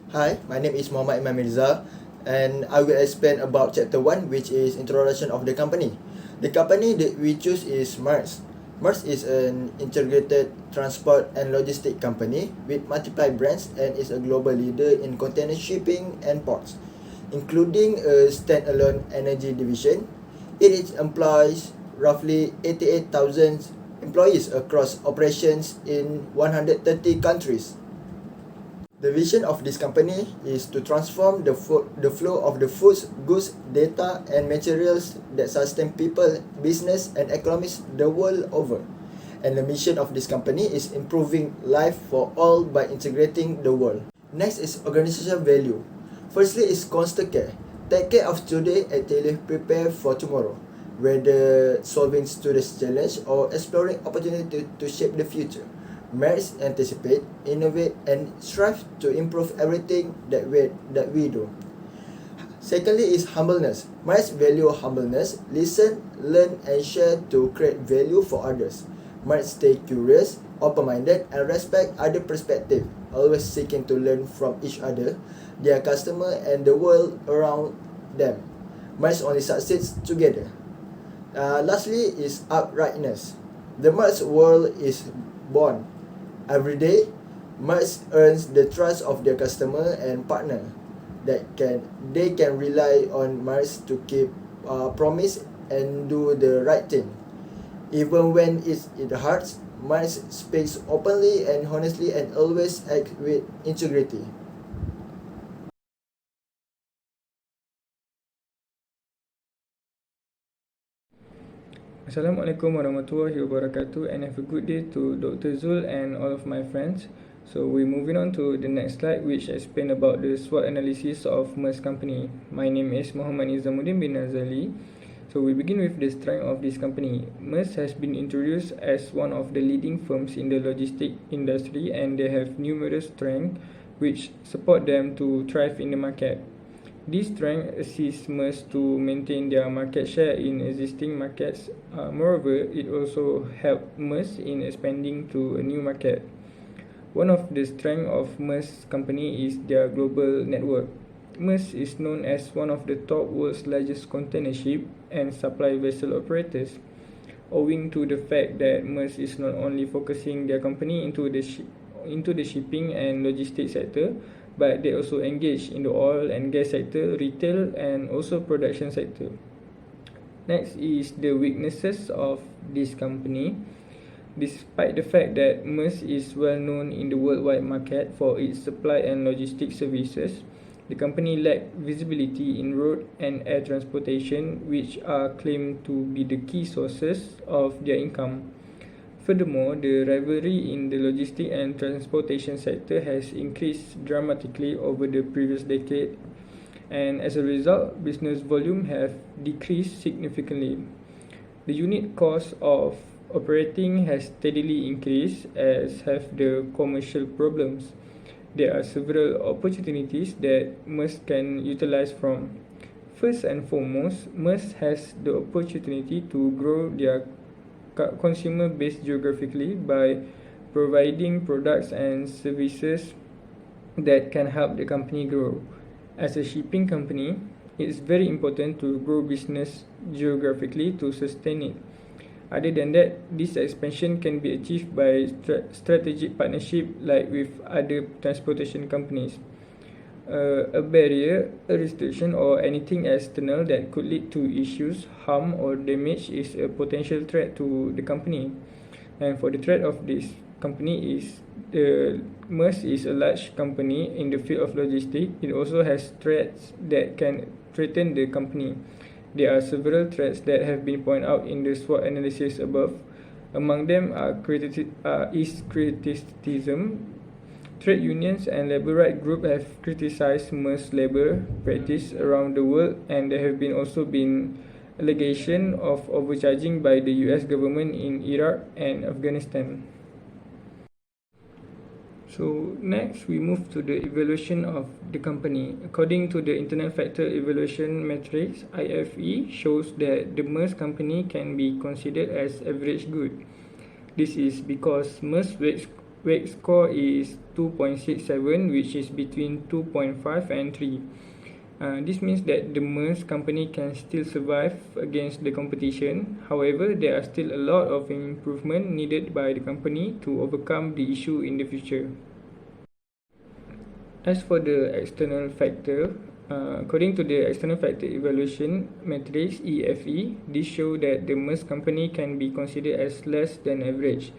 Hi, my name is Muhammad Imam Mirza, and I will explain about chapter 1, which is introduction of the company. The company that we choose is Maersk. Maersk is an integrated transport and logistic company with multiple brands and is a global leader in container shipping and ports, including a standalone energy division. It employs roughly 88,000 employees across operations in 130 countries. The vision of this company is to transform the flow of the foods, goods, data, and materials that sustain people, business, and economies the world over. And the mission of this company is improving life for all by integrating the world. Next is organizational value. Firstly is constant care. Take care of today and prepare for tomorrow, whether solving students' challenge or exploring opportunity to shape the future. Maersk anticipate, innovate, and strive to improve everything that we do. Secondly is humbleness. Maersk value humbleness, listen, learn, and share to create value for others. Maersk stay curious, open-minded, and respect other perspectives, always seeking to learn from each other, their customer, and the world around them. Maersk only succeeds together. Lastly is uprightness. The Maersk world is born. Every day, Maersk earns the trust of their customer and partner they can rely on Maersk to keep promise and do the right thing. Even when it hurts, Maersk speaks openly and honestly and always acts with integrity. Assalamualaikum warahmatullahi wabarakatuh, and have a good day to Dr. Zul and all of my friends. So we're moving on to the next slide, which explain about the SWOT analysis of Maersk company. My name is Muhammad Nizamuddin bin Nazali. So we begin with the strength of this company. Maersk has been introduced as one of the leading firms in the logistic industry, and they have numerous strengths which support them to thrive in the market. This strength assists Maersk to maintain their market share in existing markets. Moreover, it also helps Maersk in expanding to a new market. One of the strengths of Maersk company is their global network. Maersk is known as one of the top world's largest container ship and supply vessel operators, owing to the fact that Maersk is not only focusing their company into the shipping and logistics sector, but they also engage in the oil and gas sector, retail, and also production sector. Next is the weaknesses of this company. Despite the fact that Maersk is well known in the worldwide market for its supply and logistics services, the company lacks visibility in road and air transportation, which are claimed to be the key sources of their income. Furthermore, the rivalry in the logistics and transportation sector has increased dramatically over the previous decade, and as a result, business volume have decreased significantly. The unit cost of operating has steadily increased, as have the commercial problems. There are several opportunities that Maersk can utilize from. First and foremost, Maersk has the opportunity to grow their consumer base geographically by providing products and services that can help the company grow. As a shipping company, it is very important to grow business geographically to sustain it. Other than that, this expansion can be achieved by strategic partnership like with other transportation companies. A barrier, a restriction, or anything external that could lead to issues, harm, or damage is a potential threat to the company. And for the threat of this company is Maersk is a large company in the field of logistics. It also has threats that can threaten the company. There are several threats that have been pointed out in the SWOT analysis above. Among them are criticism. Trade unions and labor rights groups have criticized Maersk's labor practice around the world, and there have also been allegations of overcharging by the US government in Iraq and Afghanistan. So next we move to the evaluation of the company. According to the Internet Factor Evaluation Matrix, IFE shows that the Maersk company can be considered as average good. This is because Maersk weight score is 2.67, which is between 2.5 and 3. This means that the Maersk company can still survive against the competition. However, there are still a lot of improvement needed by the company to overcome the issue in the future. As for the external factor, according to the external factor evaluation matrix EFE, this shows that the Maersk company can be considered as less than average.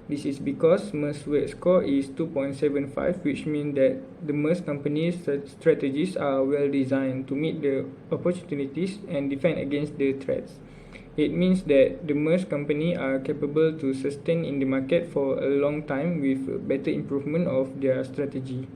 This is because Maersk weight score is 2.75, which means that the Maersk company's strategies are well designed to meet the opportunities and defend against the threats. It means that the Maersk company are capable to sustain in the market for a long time with better improvement of their strategy.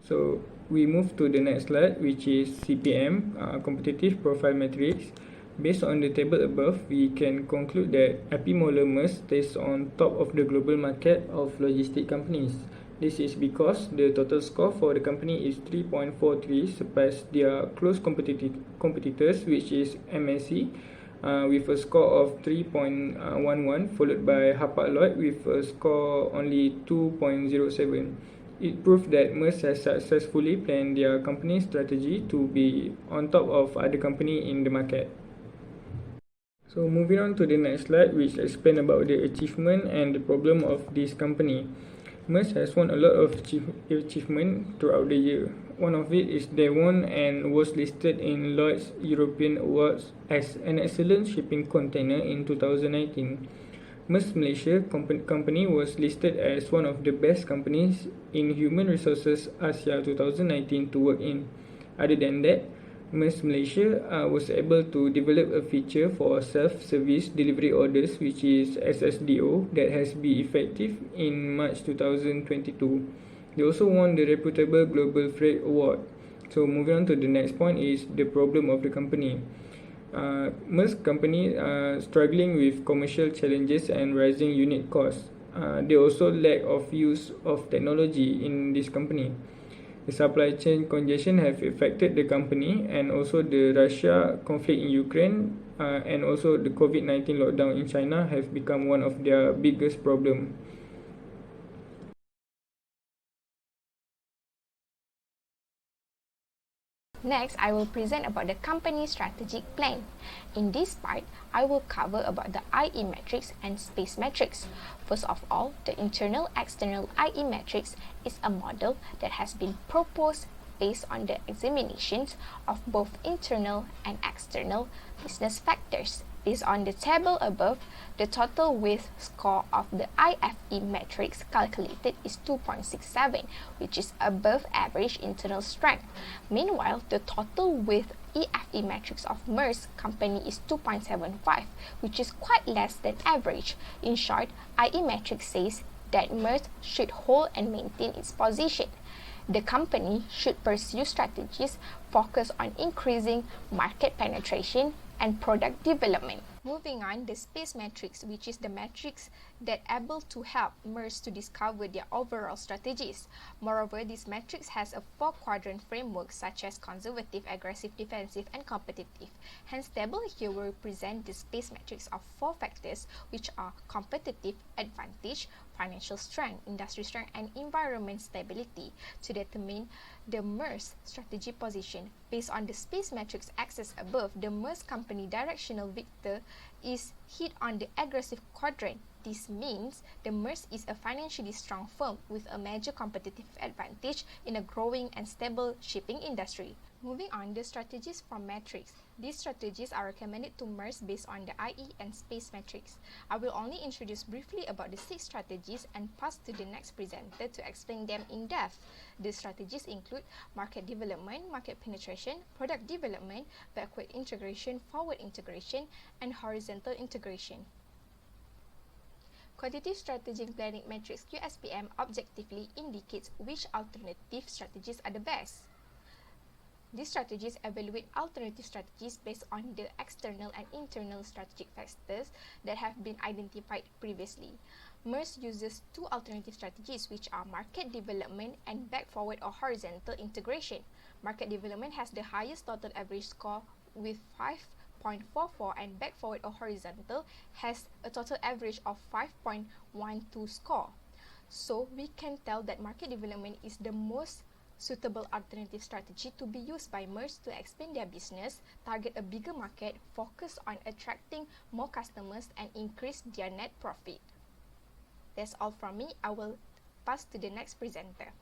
So we move to the next slide, which is CPM, competitive profile matrix. Based on the table above, we can conclude that AP Moller Maersk stays on top of the global market of logistic companies. This is because the total score for the company is 3.43, surpassed their close competitors, which is MSC, with a score of 3.11, followed by Hapag-Lloyd with a score only 2.07. It proved that Maersk has successfully planned their company strategy to be on top of other companies in the market. So moving on to the next slide, which explains about the achievement and the problem of this company. Maersk has won a lot of achievement throughout the year. One of it is they won and was listed in Lloyd's European Awards as an excellent shipping container in 2019. Maersk Malaysia company was listed as one of the best companies in Human Resources Asia 2019 to work in. Other than that, Maersk Malaysia was able to develop a feature for self-service delivery orders, which is SSDO, that has been effective in March 2022. They also won the Reputable Global Freight Award. So moving on to the next point is the problem of the company. Maersk company are struggling with commercial challenges and rising unit costs. They also lack of use of technology in this company. The supply chain congestion have affected the company, and also the Russia conflict in Ukraine and also the COVID-19 lockdown in China have become one of their biggest problem. Next, I will present about the company's strategic plan. In this part, I will cover about the IE matrix and space matrix. First of all, the internal-external IE matrix is a model that has been proposed based on the examinations of both internal and external business factors. Based on the table above, the total width score of the IFE matrix calculated is 2.67, which is above average internal strength. Meanwhile, the total width EFE matrix of Maersk company is 2.75, which is quite less than average. In short, IE matrix says that Maersk should hold and maintain its position. The company should pursue strategies focused on increasing market penetration and product development. Moving on, the space matrix, which is the matrix that able to help Maersk to discover their overall strategies. Moreover, this matrix has a 4-quadrant framework such as conservative, aggressive, defensive, and competitive. Hence, table here will represent the space matrix of 4 factors, which are competitive advantage, financial strength, industry strength, and environment stability, to determine the Maersk strategy position. Based on the space matrix axis above, the Maersk company directional vector is hit on the aggressive quadrant. This means the Maersk is a financially strong firm with a major competitive advantage in a growing and stable shipping industry. Moving on, the strategies from matrix. These strategies are recommended to Maersk based on the IE and space matrix. I will only introduce briefly about the 6 strategies and pass to the next presenter to explain them in depth. The strategies include market development, market penetration, product development, backward integration, forward integration, and horizontal integration. Quantitative Strategic Planning Matrix QSPM objectively indicates which alternative strategies are the best. These strategies evaluate alternative strategies based on the external and internal strategic factors that have been identified previously. Maersk uses 2 alternative strategies, which are market development and back-forward or horizontal integration. Market development has the highest total average score with 5.44, and back-forward or horizontal has a total average of 5.12 score. So we can tell that market development is the most suitable alternative strategy to be used by Maersk to expand their business, target a bigger market, focus on attracting more customers, and increase their net profit. That's all from me. I will pass to the next presenter.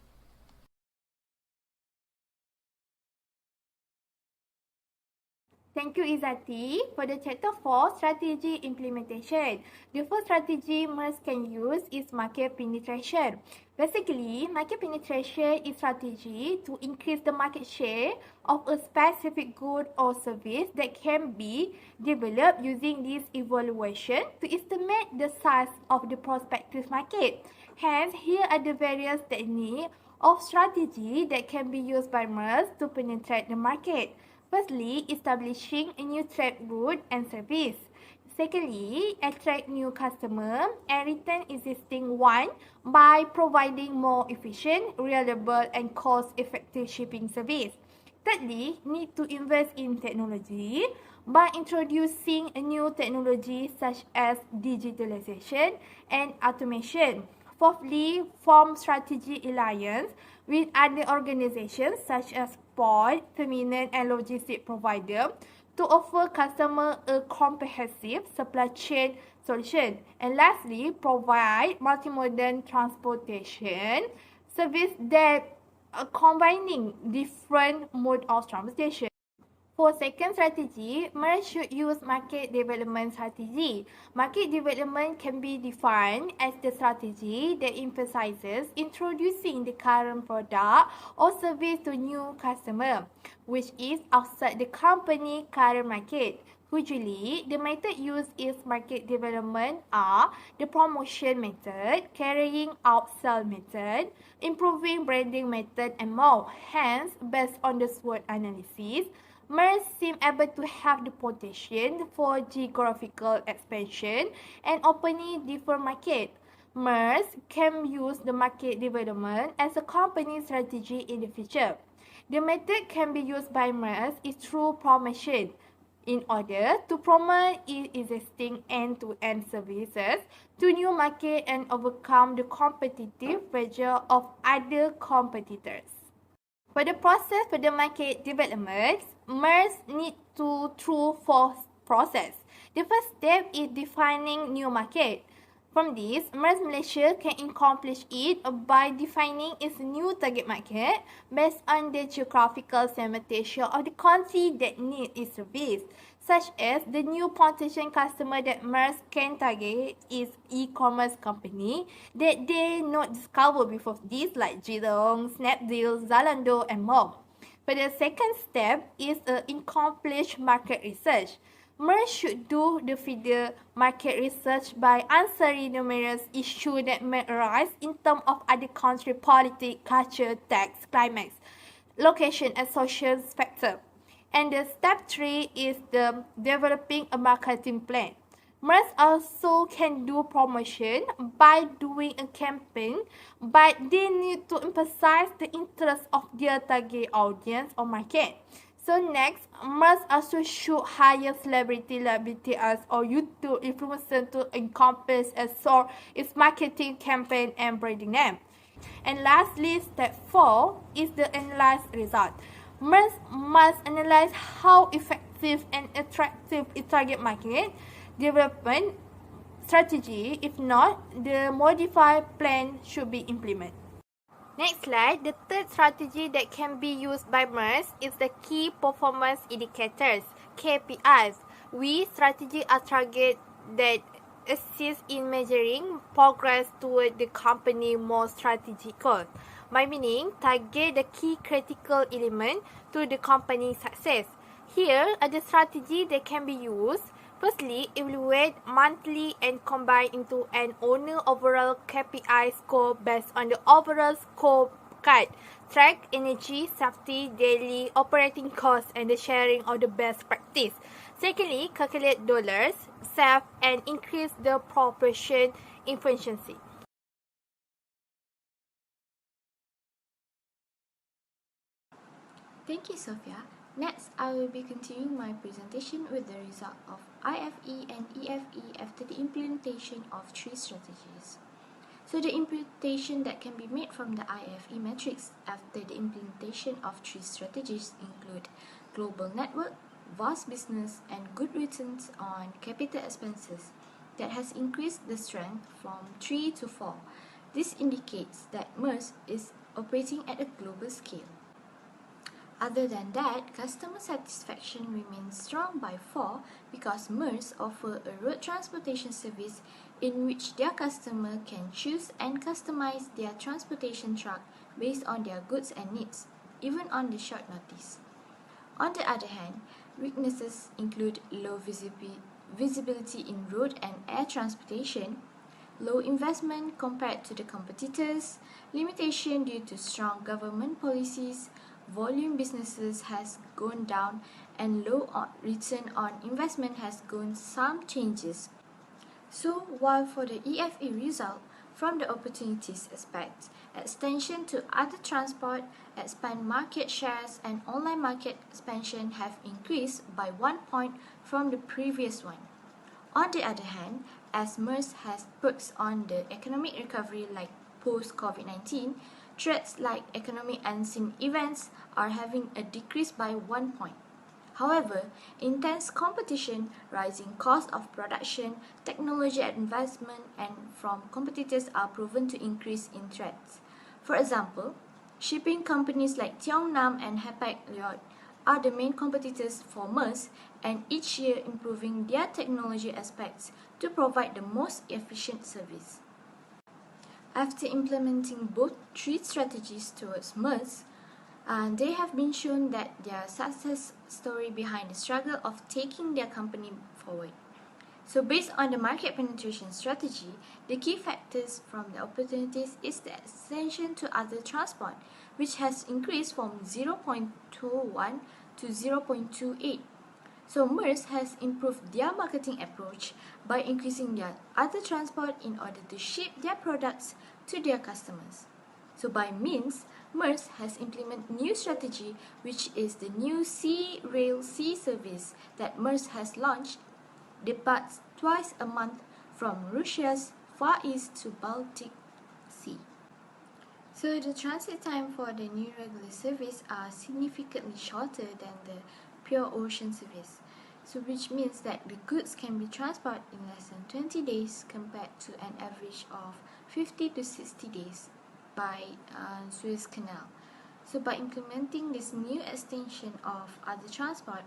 Thank you, Izzati. For the Chapter 4, Strategy Implementation. The first strategy Maersk can use is market penetration. Basically, market penetration is strategy to increase the market share of a specific good or service that can be developed using this evaluation to estimate the size of the prospective market. Hence, here are the various techniques of strategy that can be used by Maersk to penetrate the market. Firstly, establishing a new trade route and service. Secondly, attract new customer and retain existing one by providing more efficient, reliable and cost-effective shipping service. Thirdly, need to invest in technology by introducing a new technology such as digitalization and automation. Fourthly, form strategic alliance with other organizations such as port, terminal and logistic provider to offer customer a comprehensive supply chain solution. And lastly, provide multimodal transportation service that combining different mode of transportation. For second strategy, Maersk should use market development strategy. Market development can be defined as the strategy that emphasizes introducing the current product or service to new customer, which is outside the company current market. Usually, the method used in market development are the promotion method, carrying out sale method, improving branding method, and more. Hence, based on the SWOT analysis, Maersk seem able to have the potential for geographical expansion and opening different markets. Maersk can use the market development as a company strategy in the future. The method can be used by Maersk is through promotion in order to promote its existing end-to-end services to new market and overcome the competitive pressure of other competitors. For the process for the market development, Maersk need to through four process. The first step is defining new market. From this, Maersk Malaysia can accomplish it by defining its new target market based on the geographical segmentation of the country that need its service, such as the new potential customer that Maersk can target is e-commerce company that they not discover before this like Jilong, Snapdeal, Zalando and more. But the second step is accomplish market research. Maersk should do the feeder market research by answering numerous issues that may arise in terms of other country politics, culture, tax, climate, location and social factor. And the step 3 is the developing a marketing plan. Maersk also can do promotion by doing a campaign, but they need to emphasize the interest of their target audience or market. So next, Maersk also should hire celebrity like BTS or YouTube influencer to encompass and sort its marketing campaign and branding name. And lastly, step 4 is the analyze result. Maersk must analyze how effective and attractive its target market development strategy. If not, the modified plan should be implemented. Next slide, the third strategy that can be used by Maersk is the key performance indicators, KPIs. We strategy are target that assist in measuring progress toward the company more strategic goals. By meaning, target the key critical element to the company's success. Here are the strategies that can be used. Firstly, evaluate monthly and combine into an owner overall KPI score based on the overall scorecard. Track energy, safety, daily operating costs and the sharing of the best practice. Secondly, calculate dollars, save and increase the proportion efficiency. Thank you, Sophia. Next, I will be continuing my presentation with the result of IFE and EFE after the implementation of 3 strategies. So the imputation that can be made from the IFE metrics after the implementation of three strategies include global network, vast business, and good returns on capital expenses that has increased the strength from 3 to 4. This indicates that Maersk is operating at a global scale. Other than that, customer satisfaction remains strong by 4 because Maersk offer a road transportation service in which their customer can choose and customize their transportation truck based on their goods and needs, even on the short notice. On the other hand, weaknesses include low visibility in road and air transportation, low investment compared to the competitors, limitation due to strong government policies, volume businesses has gone down, and low return on investment has gone some changes. So while for the EFE result, from the opportunities aspect, extension to other transport, expand market shares, and online market expansion have increased by 1 point from the previous one. On the other hand, as Maersk has perks on the economic recovery like post-COVID-19, threats like economic unseen events are having a decrease by 1 point. However, intense competition, rising cost of production, technology advancement, and from competitors are proven to increase in threats. For example, shipping companies like Tiong-Nam and Hapag-Lloyd are the main competitors for Maersk, and each year improving their technology aspects to provide the most efficient service. After implementing both three strategies towards Maersk, they have been shown that their success story behind the struggle of taking their company forward. So based on the market penetration strategy, the key factors from the opportunities is the extension to other transport, which has increased from 0.21 to 0.28. So Maersk has improved their marketing approach by increasing their other transport in order to ship their products to their customers. So by means, Maersk has implemented new strategy, which is the new Sea Rail Sea service that Maersk has launched, departs twice a month from Russia's Far East to Baltic Sea. So the transit time for the new regular service are significantly shorter than the pure ocean service, so which means that the goods can be transported in less than 20 days compared to an average of 50 to 60 days by Suez Canal. So by implementing this new extension of other transport,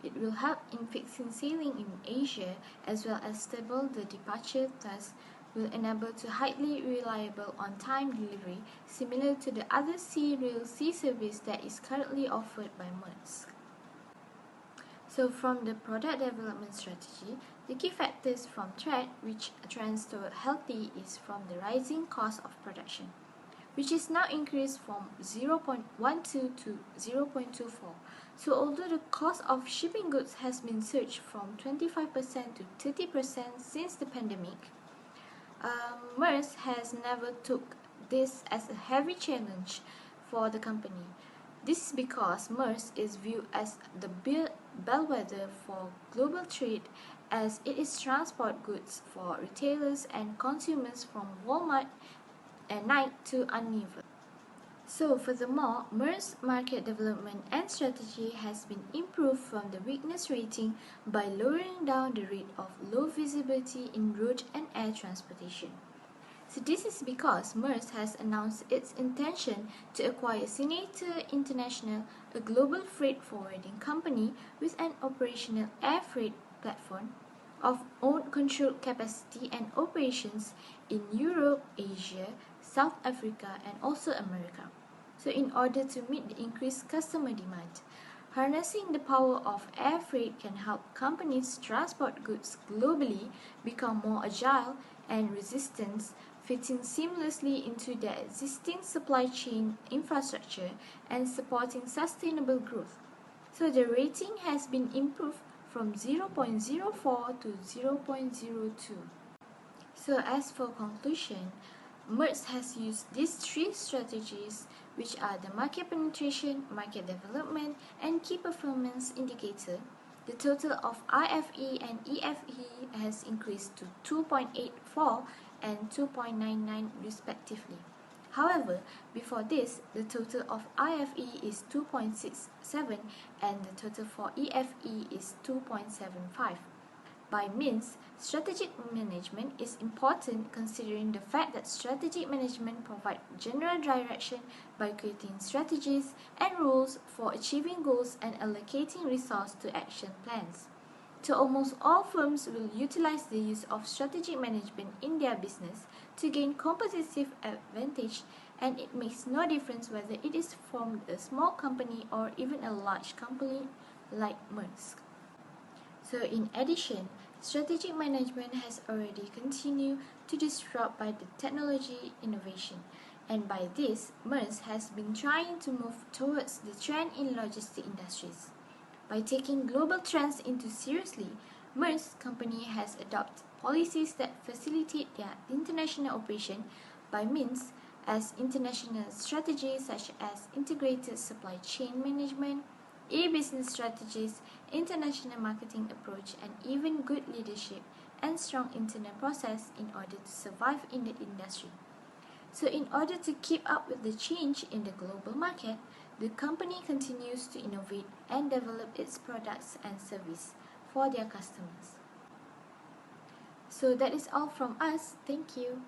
it will help in fixing sailing in Asia as well as stable the departure, thus will enable to highly reliable on-time delivery similar to the other Sea Rail Sea service that is currently offered by Maersk. So from the product development strategy, the key factors from threat which trends toward healthy is from the rising cost of production, which is now increased from 0.12 to 0.24. So although the cost of shipping goods has been surged from 25% to 30% since the pandemic, Maersk has never took this as a heavy challenge for the company. This is because Maersk is viewed as the bellwether for global trade, as it is transport goods for retailers and consumers from Walmart and Nike to Unilever. So furthermore, Maersk market development and strategy has been improved from the weakness rating by lowering down the rate of low visibility in road and air transportation. So this is because Maersk has announced its intention to acquire Senator International, a global freight forwarding company with an operational air freight platform of own controlled capacity and operations in Europe, Asia, South Africa, and also America. So in order to meet the increased customer demand, harnessing the power of air freight can help companies transport goods globally become more agile and resistant, fitting seamlessly into their existing supply chain infrastructure and supporting sustainable growth. So the rating has been improved from 0.04 to 0.02. So as for conclusion, Maersk has used these three strategies, which are the market penetration, market development, and key performance indicator. The total of IFE and EFE has increased to 2.84 and 2.99 respectively. However, before this, the total of IFE is 2.67 and the total for EFE is 2.75. By means, strategic management is important considering the fact that strategic management provides general direction by creating strategies and rules for achieving goals and allocating resources to action plans. So almost all firms will utilize the use of strategic management in their business to gain competitive advantage, and it makes no difference whether it is from a small company or even a large company like Maersk. So in addition, strategic management has already continued to disrupt by the technology innovation, and by this, Maersk has been trying to move towards the trend in logistic industries. By taking global trends into seriously, Maersk company has adopted policies that facilitate their international operation by means as international strategies such as integrated supply chain management, e-business strategies, international marketing approach, and even good leadership and strong internal process in order to survive in the industry. So in order to keep up with the change in the global market, the company continues to innovate and develop its products and service for their customers. So that is all from us. Thank you.